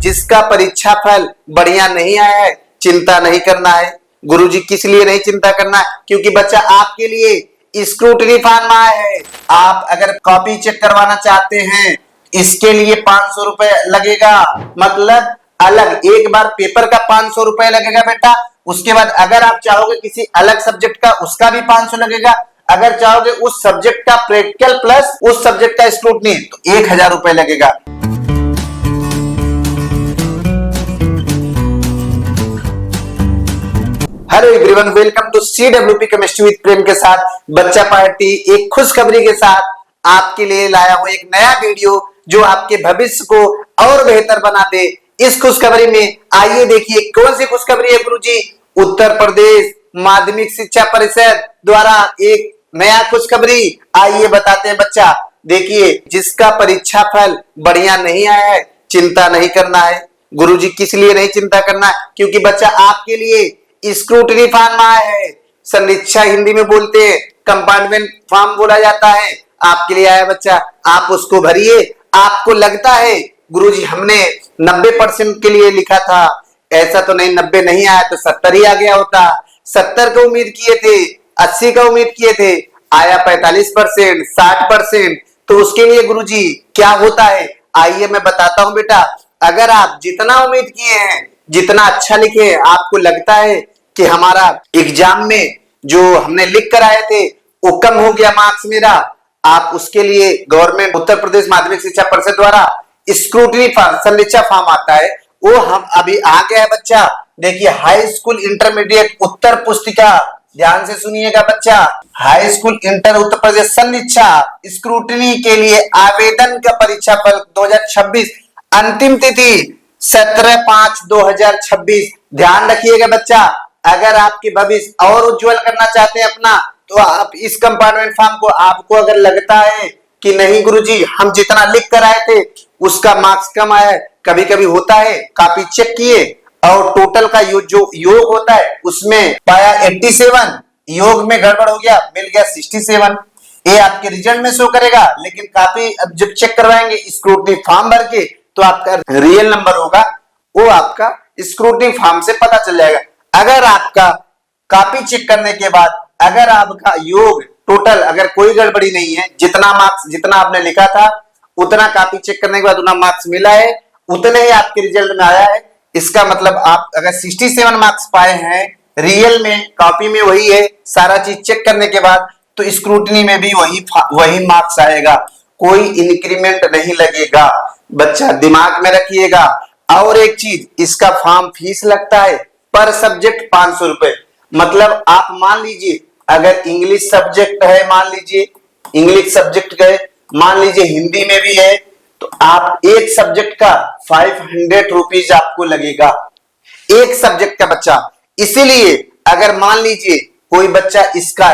जिसका परीक्षा फल बढ़िया नहीं आया है चिंता नहीं करना है। गुरुजी किस लिए नहीं चिंता करना है? क्योंकि बच्चा आपके लिए स्क्रूटनी फॉर्म आया है। आप अगर कॉपी चेक करवाना चाहते हैं इसके लिए 500 रुपए लगेगा, मतलब अलग एक बार पेपर का 500 रुपए लगेगा बेटा। उसके बाद अगर आप चाहोगे किसी अलग सब्जेक्ट का उसका भी 500 लगेगा। अगर चाहोगे उस सब्जेक्ट का प्रैक्टिकल प्लस उस सब्जेक्ट का स्क्रूटनी तो 1000 रुपए लगेगा। Hello everyone, welcome to CWP chemistry with Prem के साथ बच्चा पार्टी एक खुशखबरी के साथ आपके लिए लाया हूं एक नया वीडियो जो आपके भविष्य को और बेहतर बना दे। इस खुशखबरी में आइए देखिए कौन सी खुशखबरी है गुरुजी। उत्तर प्रदेश माध्यमिक शिक्षा परिषद द्वारा एक नया खुशखबरी आइए बताते हैं बच्चा। देखिए, जिसका परीक्षा फल बढ़िया नहीं आया है चिंता नहीं करना है। गुरुजी किस लिए नहीं चिंता करना है? क्योंकि बच्चा आपके लिए स्क्रूटनी फॉर्म आया है। समीक्षा हिंदी में बोलते हैं, कंपार्टमेंट फॉर्म बोला जाता है। आपके लिए आया बच्चा, आप उसको भरिए। आपको लगता है गुरुजी हमने 90% के लिए लिखा था, ऐसा तो नहीं, 90 नहीं आया तो 70 ही आ गया होता। 70 का उम्मीद किए थे, 80 का उम्मीद किए थे, आया 45%, 60%। तो उसके लिए गुरुजी क्या होता है आइए मैं बताता हूं बेटा। अगर आप जितना उम्मीद किए हैं, जितना अच्छा लिखे, आपको लगता है कि हमारा एग्जाम में जो हमने लिख कर आए थे वो कम हो गया मार्क्स मेरा, आप उसके लिए गवर्नमेंट उत्तर प्रदेश माध्यमिक शिक्षा परिषद द्वारा स्क्रूटनी फॉर्म समीक्षा फॉर्म आता है, वो हम अभी आ गया है बच्चा। देखिए, हाई स्कूल इंटरमीडिएट उत्तर पुस्तिका, ध्यान से सुनिएगा बच्चा। High school inter Uttar Pradesh समीक्षा स्क्रूटनी के लिए आवेदन का परीक्षा फल 2026, अंतिम तिथि 17/5/2026। ध्यान रखिएगा बच्चा, अगर आपके भविष्य और उज्जवल करना चाहते हैं अपना, तो आप इस कंपार्टमेंट फॉर्म को, आपको अगर लगता है कि नहीं गुरुजी हम जितना लिख कर आए थे उसका मार्क्स कम आया है, कभी कभी होता है, कॉपी चेक किए और टोटल का जो योग होता है उसमें पाया 87, योग में गड़बड़ हो गया, मिल गया 67। ये आपके रिजल्ट में शो करेगा, लेकिन कॉपी जब चेक करवाएंगे स्क्रूटनी फॉर्म भर के तो आपका रियल नंबर होगा, वो आपका स्क्रूटनी फॉर्म से पता चल जाएगा। अगर आपका कॉपी चेक करने के बाद अगर आपका योग टोटल अगर कोई गड़बड़ी नहीं है, जितना मार्क्स जितना आपने लिखा था उतना कॉपी चेक करने के बाद उतना मार्क्स मिला है, उतने ही आपके रिजल्ट में आया है, इसका मतलब आप अगर 67 मार्क्स पाए हैं, रियल में कॉपी में वही है, सारा चीज चेक करने के बाद तो स्क्रूटनी में भी वही मार्क्स आएगा, कोई इंक्रीमेंट नहीं लगेगा। बच्चा दिमाग में रखिएगा। और एक चीज, इसका फॉर्म फीस लगता है पर सब्जेक्ट 500 रुपए। मतलब आप मान लीजिए अगर इंग्लिश सब्जेक्ट है, मान लीजिए इंग्लिश सब्जेक्ट गए, मान लीजिए हिंदी में भी है, तो आप एक सब्जेक्ट का 500 रुपीज आपको लगेगा, एक सब्जेक्ट का बच्चा। इसीलिए अगर मान लीजिए कोई बच्चा इसका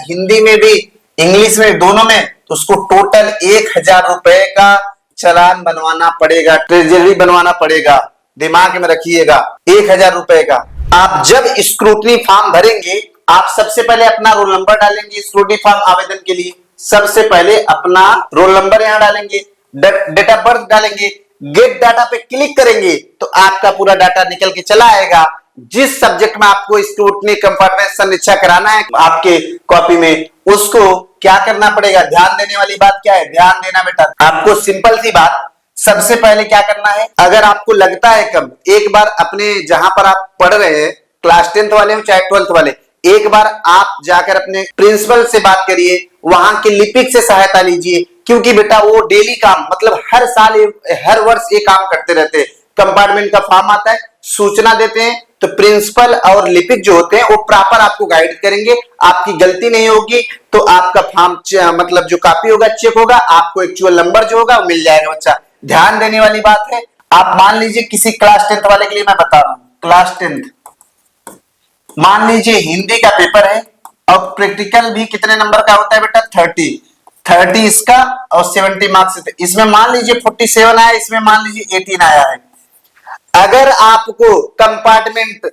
हिंदी में भी इंग्लिश में दोनों में, तो उसको टोटल 1000 रुपए का चालान बनवाना पड़ेगा, ट्रेजरी बनवाना पड़ेगा। दिमाग में रखिएगा, 1000 रुपए का। आप जब स्क्रूटनी फॉर्म भरेंगे, आप सबसे पहले अपना रोल नंबर डालेंगे स्क्रूटनी फॉर्म आवेदन के लिए। सबसे पहले अपना रोल नंबर यहां डालेंगे, डेट ऑफ बर्थ डालेंगे, गेट डाटा पे क्लिक करेंगे तो आपका पूरा डाटा निकल के चला आएगा। जिस सब्जेक्ट में आपको स्क्रूटनी कंपार्टमेंट समीक्षा कराना है आपके कॉपी में, उसको क्या करना पड़ेगा? ध्यान देने वाली बात क्या है, ध्यान देना बेटा। आपको सिंपल सी बात, सबसे पहले क्या करना है, अगर आपको लगता है कम, एक बार अपने जहां पर आप पढ़ रहे हैं, क्लास 10th वाले हो चाहे 12th वाले, एक बार आप जाकर अपने प्रिंसिपल से बात करिए, वहां के लिपिक से सहायता लीजिए। क्योंकि बेटा वो डेली काम, मतलब हर साल हर वर्ष ये काम करते रहते हैं। कंपार्टमेंट का फॉर्म आता है, सूचना देते हैं, तो प्रिंसिपल और लिपिक जो होते हैं वो प्रॉपर आपको गाइड करेंगे, आपकी गलती नहीं होगी तो आपका फॉर्म मतलब जो कॉपी होगा चेक होगा, आपको एक्चुअल नंबर जो होगा वो मिल जाएगा बच्चा। ध्यान देने वाली बात है। आप मान लीजिए किसी क्लास 10th वाले के लिए मैं बता रहा हूं, क्लास 10th मान लीजिए हिंदी का पेपर है और प्रैक्टिकल भी कितने नंबर का होता है बेटा? 30 इसका और 70 मार्क्स। इसमें मान लीजिए 47 आया, इसमें मान लीजिए 18 आया है। अगर आपको कंपार्टमेंट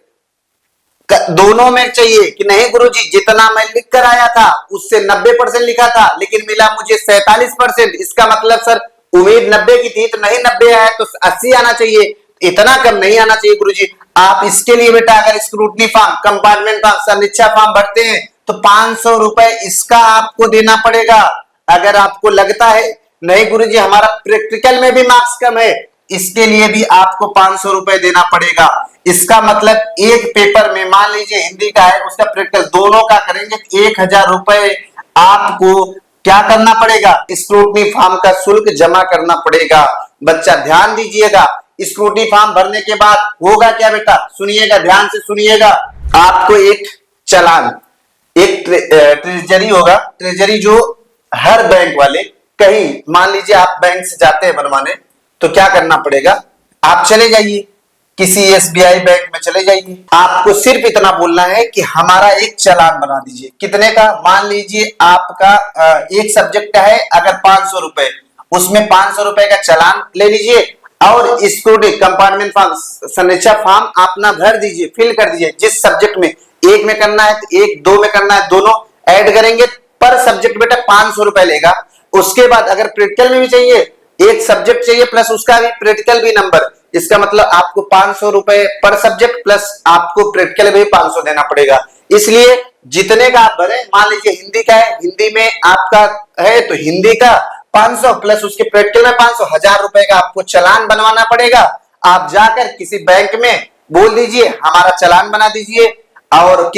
दोनों में चाहिए कि नहीं गुरुजी जितना मैं लिख कर आया था उससे 90% लिखा था लेकिन मिला मुझे 47%, इसका मतलब सर उम्मीद 90 की थी तो नहीं 90 आया तो 80 आना चाहिए, इतना कम नहीं आना चाहिए गुरुजी। आप इसके लिए बेटा अगर स्क्रूटनी फॉर्म, कंपार्टमेंट फॉर्म, समीक्षा फॉर्म भरते हैं तो 500 रुपए इसका आपको देना पड़ेगा। अगर आपको लगता है नहीं गुरुजी हमारा प्रैक्टिकल में भी मार्क्स कम है, इसके लिए भी आपको 500 रुपए देना पड़ेगा। इसका मतलब एक पेपर में मान लीजिए हिंदी का है, उसका प्रैक्टिकल दोनों का करेंगे 1000 रुपए आपको क्या करना पड़ेगा, स्क्रूटनी फॉर्म का शुल्क जमा करना पड़ेगा। बच्चा ध्यान दीजिएगा, स्क्रूटनी फॉर्म भरने के बाद होगा क्या बेटा, सुनिएगा ध्यान से सुनिएगा। आपको एक चालान, एक ट्रेजरी होगा, ट्रेजरी जो हर बैंक वाले, कहीं मान लीजिए आप बैंक से जाते हैं बनवाने तो क्या करना पड़ेगा, आप चले जाइए किसी एसबीआई बैंक में चले जाइए, आपको सिर्फ इतना बोलना है कि हमारा एक चालान बना दीजिए। कितने का, मान लीजिए आपका एक सब्जेक्ट का है अगर 500 रुपए, उसमें 500 रुपए का चालान ले लीजिए और स्कूटी कंपार्टमेंट फॉर्म, समीक्षा फॉर्म अपना भर दीजिए, फिल कर दीजिए। जिस सब्जेक्ट में एक में करना है तो एक, दो में करना है दोनों ऐड करेंगे, पर सब्जेक्ट बेटा 500 रुपए लेगा। उसके बाद अगर प्रैक्टिकल में भी चाहिए, एक सब्जेक्ट चाहिए प्लस उसका भी प्रैक्टिकल भी नंबर, इसका मतलब आपको 500 रुपए पर सब्जेक्ट प्लस आपको प्रैक्टिकल भी 500 देना पड़ेगा। इसलिए जितने का आप भरे, मान लीजिए हिंदी का है, हिंदी में आपका है तो हिंदी का 500 प्लस उसके प्रैक्टिकल में 500, 1000 रुपए का आपको चालान बनवाना पड़ेगा। आप जाकर किसी बैंक में बोल दीजिए हमारा चालान बना दीजिए, और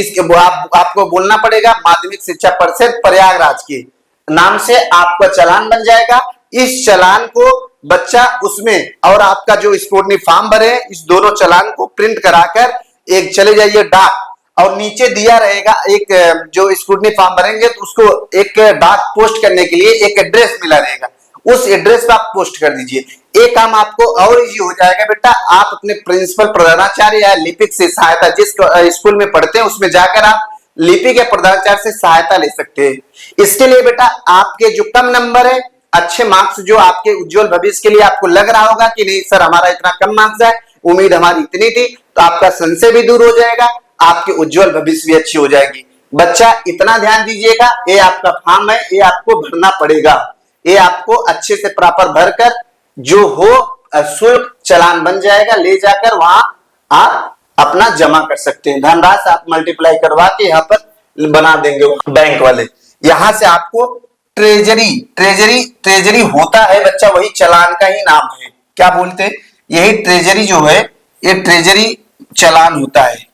आपको बोलना पड़ेगा माध्यमिक शिक्षा परिषद प्रयागराज के नाम से आपका चालान बन जाएगा। इस चालान को बच्चा उसमें, और आपका जो स्क्रूटनी फॉर्म भरे इस दोनों चालान को प्रिंट कराकर एक चले जाइए डाक, और नीचे दिया रहेगा एक, जो स्क्रूटनी फॉर्म भरेंगे तो उसको एक डाक पोस्ट करने के लिए एक एड्रेस मिला रहेगा, उस एड्रेस पे आप पोस्ट कर दीजिए। एक काम आपको और इजी हो जाएगा बेटा, आप अपने प्रिंसिपल, प्रधानाचार्य या लिपिक से सहायता, जिस स्कूल में पढ़ते हैं उसमें जाकर आप लिपिक या प्रधानाचार्य से सहायता ले सकते हैं। इसके लिए बेटा आपके जो कम नंबर है, अच्छे मार्क्स जो आपके उज्जवल भविष्य के लिए आपको लग रहा होगा कि नहीं सर हमारा इतना कम मार्क्स है, उम्मीद हमारी इतनी थी, तो आपका संशय भी दूर हो जाएगा, आपके उज्जवल भविष्य भी अच्छी हो जाएगी। बच्चा इतना ध्यान दीजिएगा, ये आपका फॉर्म है, ये आपको भरना पड़ेगा, ये आपको अच्छे से प्रॉपर भरकर जो हो शुल्क चालान बन जाएगा, ले जाकर वहां आप अपना जमा कर सकते हैं। धनराशि आप मल्टीप्लाई करवा के यहाँ पर बना देंगे बैंक वाले। यहां से आपको ट्रेजरी होता है बच्चा, वही चालान का ही नाम है, क्या बोलते हैं, यही ट्रेजरी जो है ये ट्रेजरी चालान होता है,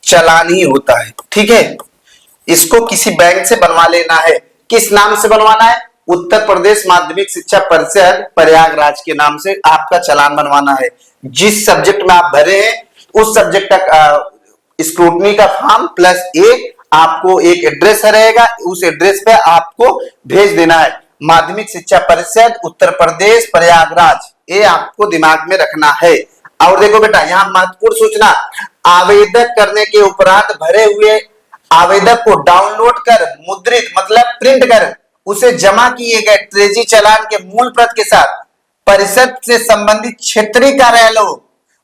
चालान ही होता है, ठीक है। इसको किसी बैंक से बनवा लेना है, किस नाम से बनवाना है, उत्तर प्रदेश माध्यमिक शिक्षा परिषद प्रयागराज के नाम से आपका चालान बनवाना है। जिस सब्जेक्ट में आप भरे हैं उस सब्जेक्ट का स्क्रूटनी का फॉर्म प्लस आपको एक एड्रेस रहेगा, उस एड्रेस पे आपको भेज देना है, माध्यमिक शिक्षा परिषद उत्तर प्रदेश प्रयागराज, ये आपको दिमाग में रखना है। और देखो बेटा यहाँ महत्वपूर्ण सूचना, आवेदन करने के उपरांत भरे हुए आवेदक को डाउनलोड कर मुद्रित मतलब प्रिंट कर उसे जमा किए गए ट्रेजरी चालान के मूल प्रत के साथ परिषद से संबंधित क्षेत्रीय कार्यालयों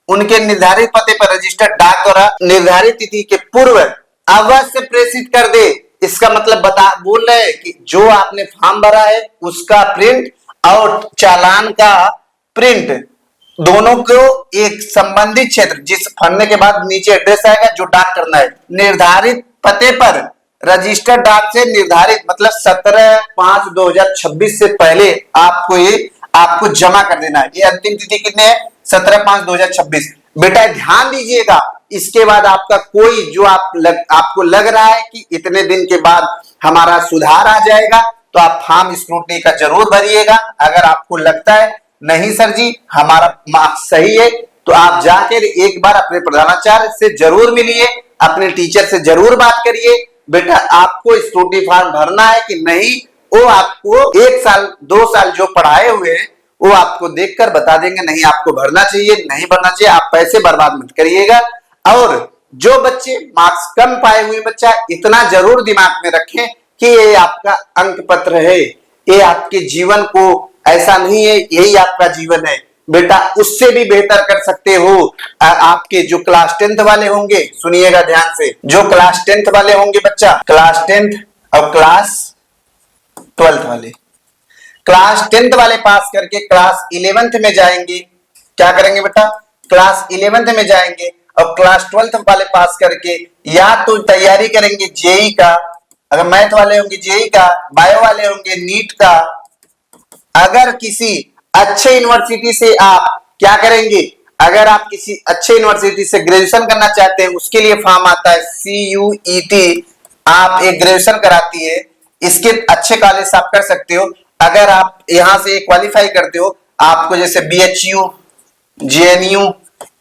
उनके निर्धारित पते पर रजिस्टर्ड डाक द्वारा निर्धारित तिथि के पूर्व अवश्य प्रेषित कर दे। इसका मतलब बोल रहे हैं कि जो आपने फॉर्म भरा है उसका प्रिंट और चालान का प्रिंट दोनों को एक संबंधित क्षेत्र, जिस भरने के बाद नीचे एड्रेस आएगा जो डाक करना है, निर्धारित पते पर रजिस्टर्ड डाक से निर्धारित मतलब 17/5/2026 से पहले आपको जमा कर देना है। ये अंतिम तिथि कितने है, 17/5/2026। बेटा ध्यान दीजिएगा, इसके बाद आपका कोई जो आपको लग रहा है कि इतने दिन के बाद हमारा सुधार आ जाएगा तो आप फॉर्म स्क्रूटनी का जरूर भरिएगा। अगर आपको लगता है नहीं सर जी हमारा मार्क्स सही है तो आप जाकर एक बार अपने प्रधानाचार्य से जरूर मिलिए, अपने टीचर से जरूर बात करिए, बेटा आपको स्क्रूटनी फॉर्म भरना है कि नहीं, वो आपको 1 साल 2 साल जो पढ़ाए हुए हैं वो आपको देखकर बता देंगे, नहीं आपको भरना चाहिए नहीं भरना चाहिए। आप पैसे बर्बाद मत करिएगा। और जो बच्चे मार्क्स कम पाए हुए बच्चा इतना जरूर दिमाग में रखें कि ये आपका अंक पत्र है, ये आपके जीवन को ऐसा नहीं है यही आपका जीवन है, बेटा उससे भी बेहतर कर सकते हो। आपके जो क्लास 10th वाले होंगे सुनिएगा ध्यान से, जो क्लास 10th वाले होंगे बच्चा, क्लास 10th और क्लास 12th वाले, क्लास 10th वाले पास करके क्लास 11th में जाएंगे। क्या करेंगे बेटा? क्लास 11th में जाएंगे और क्लास 12th वाले पास करके या तो तैयारी करेंगे जेई का, अगर मैथ वाले होंगे जेई का, बायो वाले होंगे नीट का। अगर किसी अच्छे यूनिवर्सिटी से आप क्या करेंगे, अगर आप किसी अच्छे यूनिवर्सिटी से ग्रेजुएशन करना चाहते हैं, उसके लिए फॉर्म आता है CUET, आप एक ग्रेजुएशन कराती है, इसके अच्छे कॉलेज आप कर सकते हो। अगर आप यहां से क्वालिफाई करते हो, आपको जैसे BHU, JNU,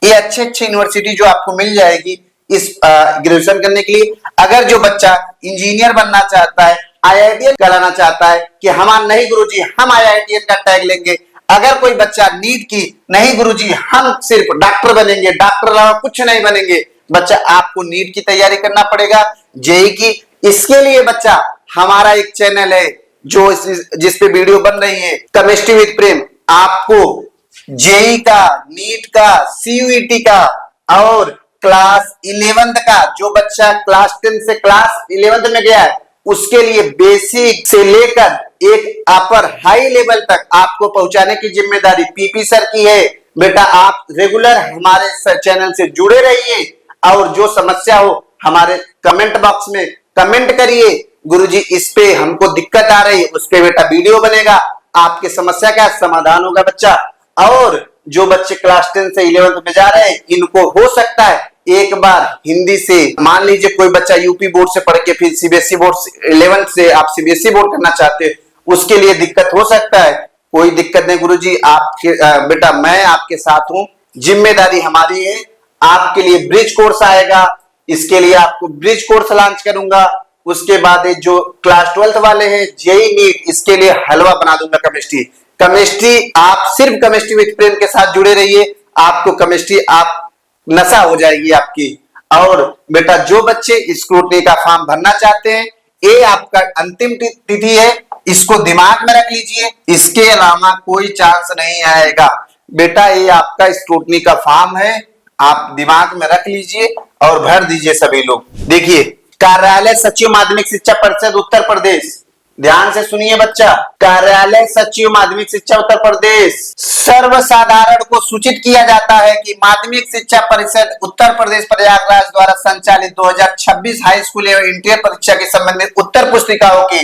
ये अच्छे अच्छे यूनिवर्सिटी जो आपको मिल जाएगी इस ग्रेजुएशन करने के लिए। अगर जो बच्चा इंजीनियर बनना चाहता है, IITian कराना चाहता है कि हमारा नहीं गुरुजी हम IITian का टैग लेंगे। अगर कोई बच्चा नीट की नहीं गुरुजी हम सिर्फ डॉक्टर बनेंगे, डॉक्टर अलावा कुछ नहीं बनेंगे, बच्चा आपको नीट की तैयारी करना पड़ेगा, जेई की। इसके लिए बच्चा हमारा एक चैनल है जो जिस पे वीडियो बन रही है, केमिस्ट्री विद प्रेम। आपको जेई का, नीट का, CUET का और क्लास 11th का, जो बच्चा क्लास 10 से क्लास 11th में गया है, उसके लिए बेसिक से लेकर एक अपर हाई लेवल तक आपको पहुंचाने की जिम्मेदारी PP सर की है। बेटा आप रेगुलर हमारे चैनल से जुड़े रहिए और जो समस्या हो हमारे कमेंट बॉक्स में कमेंट करिए, गुरुजी इस पे हमको दिक्कत आ रही है, उस पे बेटा वीडियो बनेगा, आपकी समस्या का समाधान होगा बच्चा। और जो बच्चे क्लास 10 से 11th में जा रहे हैं, इनको हो सकता है एक बार हिंदी से, मान लीजिए कोई बच्चा यूपी बोर्ड से पढ़ के फिर CBSE बोर्ड 11th से आप CBSE बोर्ड करना चाहते हैं, उसके लिए दिक्कत हो सकता है। कोई दिक्कत नहीं गुरुजी, आपके बेटा मैं आपके साथ हूं, जिम्मेदारी हमारी है। आपके लिए ब्रिज कोर्स आएगा, इसके लिए आपको ब्रिज कोर्स लॉन्च करूंगा। उसके बाद जो क्लास 12th वाले हैं, जेई नीट, इसके लिए हलवा बना दूंगा केमिस्ट्री। आप सिर्फ केमिस्ट्री विद प्रेम के साथ जुड़े रहिए, आपको केमिस्ट्री आप नशा हो जाएगी आपकी। और बेटा जो बच्चे स्क्रूटनी का फॉर्म भरना चाहते हैं, ये आपका अंतिम तिथि है, इसको दिमाग में रख लीजिए, इसके अलावा कोई चांस नहीं आएगा। बेटा ये आपका स्क्रूटनी का फॉर्म है, आप दिमाग में रख लीजिए और भर दीजिए सभी लोग। देखिए, कार्यालय सचिव माध्यमिक शिक्षा परिषद उत्तर प्रदेश, ध्यान से सुनिए बच्चा, कार्यालय सचिव माध्यमिक शिक्षा उत्तर प्रदेश सर्वसाधारण को सूचित किया जाता है कि माध्यमिक शिक्षा परिषद उत्तर प्रदेश प्रयागराज द्वारा संचालित 2026 हाई स्कूल एवं इंटर परीक्षा के संबंधित उत्तर पुस्तिकाओं की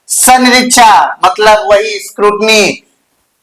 सनिरीक्षा, मतलब वही स्क्रूटनी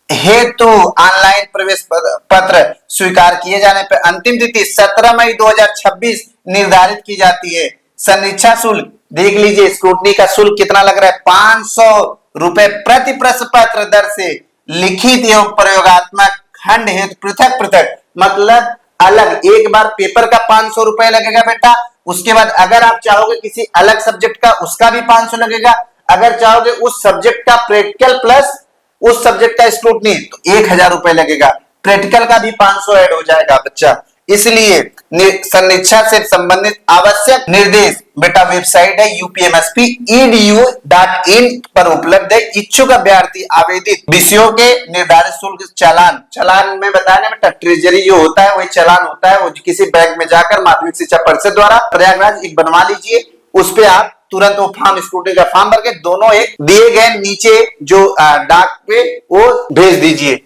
हेतु ऑनलाइन प्रवेश पत्र स्वीकार किए जाने पर अंतिम तिथि 17 मई 2026 निर्धारित की जाती है। सनिरीक्षा शुल्क देख लीजिए, स्क्रूटनी का शुल्क कितना लग रहा है, 500 रुपए प्रति प्रश्न पत्र दर से लिखित एवं प्रयोगात्मक खंड हेतु पृथक पृथक, मतलब अलग एक बार पेपर का 500 रुपए लगेगा बेटा। उसके बाद अगर आप चाहोगे किसी अलग सब्जेक्ट का, उसका भी 500 लगेगा। अगर चाहोगे उस सब्जेक्ट का प्रैक्टिकल प्लस उस सब्जेक्ट का स्क्रूटनी तो 1000 रुपए लगेगा, प्रैक्टिकल का भी 500 ऐड हो जाएगा बच्चा। इसलिए सनिरीक्षा से संबंधित आवश्यक निर्देश बेटा वेबसाइट है upmsp.edu.in पर उपलब्ध है। इच्छुक अभ्यर्थी आवेदित विषयों के निर्धारित शुल्क चालान में बताने बेटा ट्रेजरी जो होता है वही चालान होता है, वो किसी बैंक में जाकर माध्यमिक शिक्षा परिषद द्वारा प्रयागराज एक बनवा लीजिए, उस पे आप तुरंत वो फॉर्म स्क्रूटनी का फॉर्म भर के दोनों एक दिए गए नीचे जो डाक पे वो भेज दीजिए।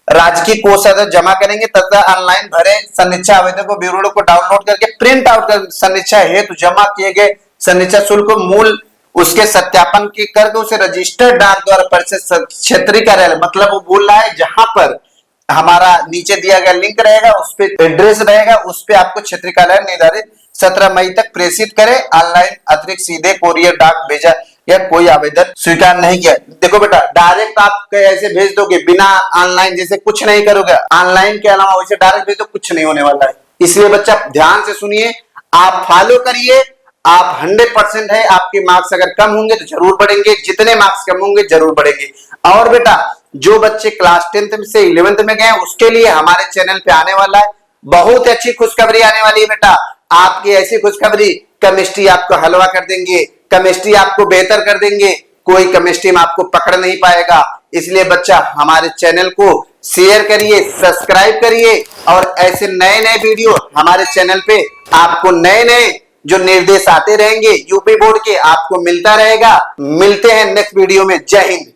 राजकीय कोष जमा करेंगे तथा ऑनलाइन भरे सनिरीक्षा आवेदन को विवरणों को डाउनलोड करके प्रिंट आउट कर सनिरीक्षा हेतु जमा किए गए सनिरीक्षा शुल्क को मूल उसके सत्यापन के करके उसे रजिस्टर्ड डाक द्वारा परिषद क्षेत्रीय कार्यालय, मतलब वो बोल रहा है जहां पर हमारा नीचे दिया गया लिंक रहेगा उस पे एड्रेस रहेगा, उस पे आपको क्षेत्रीय कार्यालय निर्धारित 17 मई तक प्रेषित करें। ऑनलाइन अतिरिक्त सीधे कोरियर डाक भेजा या कोई आवेदन स्वीकार नहीं किया। देखो बेटा डायरेक्ट आप ऐसे भेज दोगे बिना ऑनलाइन जैसे कुछ नहीं करोगे, ऑनलाइन के अलावा वैसे डायरेक्ट भेज दो कुछ नहीं होने वाला है। इसलिए बच्चा ध्यान से सुनिए, आप फॉलो करिए, आप 100% है। आपके मार्क्स अगर कम होंगे तो जरूर बढ़ेंगे, जितने मार्क्स कम होंगे जरूर बढ़ेंगे। और बेटा जो बच्चे क्लास 10th से 11th में गए उसके लिए हमारे चैनल पे आने वाला है बहुत अच्छी खुशखबरी आने वाली है बेटा। आपकी ऐसी खुशखबरी, केमिस्ट्री आपको हलवा कर देंगे, केमिस्ट्री आपको बेहतर कर देंगे, कोई केमिस्ट्री में आपको पकड़ नहीं पाएगा। इसलिए बच्चा हमारे चैनल को शेयर करिए, सब्सक्राइब करिए और ऐसे नए नए वीडियो हमारे चैनल पे आपको नए नए जो निर्देश आते रहेंगे यूपी बोर्ड के आपको मिलता रहेगा। मिलते हैं नेक्स्ट वीडियो में। जय हिंद।